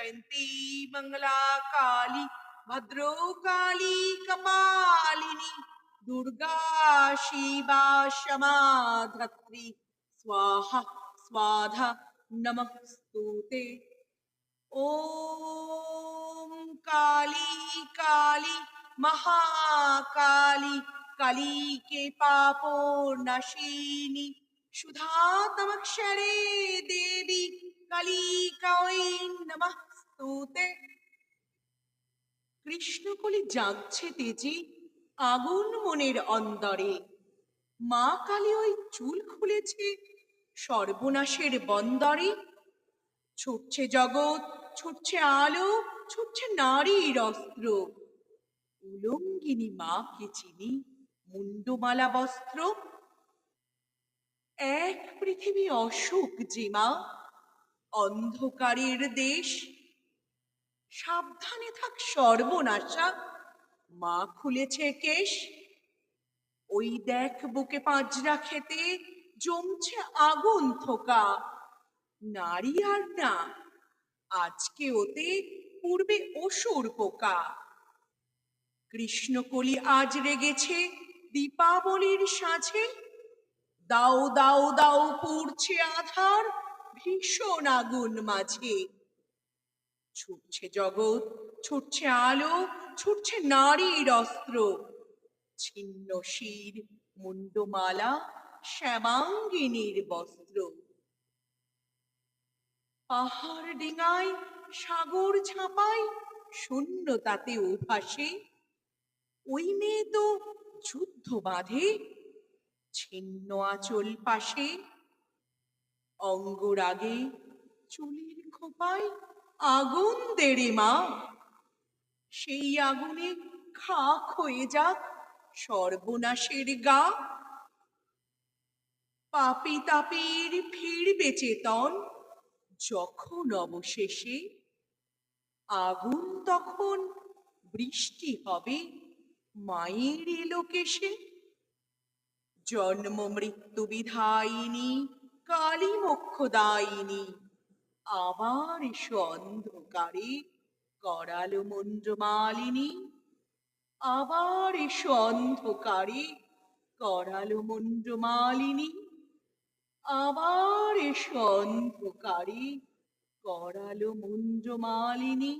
जयंती मंगला काली भद्रकाली कपालिनी दुर्गा शिवा क्षमा धत्री स्वाहा स्वाधा नमस्तुते। ओम काली काली महाकाली कली के पापो नशीनी शुद्धातमक्षरे देवी कलिकायै नमस्तुते। কৃষ্ণকলি জাগছে তেজে আগুন মনের অন্দরে, মা কালী ওই চুল খুলেছে সর্বনাশের বন্দরে। ছুটছে জগৎ, ছুটছে আলো, ছুটছে নারীর অস্ত্র, উলঙ্গিনী মাকে চিনি মুন্ডমালা বস্ত্র। এক পৃথিবী অসুখ যে মা, অন্ধকারের দেশ, সাবধানে থাক সর্বনাশা, মা খুলেছে কেশ। ওই দেখ বুকে পাঁজরা খেতে জমছে আগুন থোকা, নারী আর না আজকে ওতে পূর্বে অসুর পোকা। কৃষ্ণকলি আজ রেগেছে দীপাবলির সাঁঝে, দাও দাও দাও পুড়ছে আধার ভীষণ আগুন মাঝে। ছুটছে জগৎ, ছুটছে আলো, ছুটছে নারীর অস্ত্র, ছিন্ন শির মুন্ডমালা শ্যামাঙ্গিনীর বস্ত্র। পাহাড় ডিঙায় সাগর ঝাঁপায় শূন্য তাতে উভাসে, ওই মেয়ে তো যুদ্ধ বাঁধে ছিন্ন আঁচল পাশে। অঙ্গরাগে চুলির খোপায় আগুন দেড়ে মা, সেই আগুনে খাক হয়ে যাক সর্বনাশের গা। পাপী তাপীর ফিরবে চেতন যখন অবশেষে, আগুন তখন বৃষ্টি হবে মায়ের লোকেশে। জন্ম মৃত্যু বিধায়িনী কালী মোক্ষদায়িনী, আবার এসো অন্ধকারে করালো মুন্ডমালিনী। আবার এসো অন্ধকারে করালো মুন্ডমালিনী। আবার এসো অন্ধকারে করালো মুন্ডমালিনী।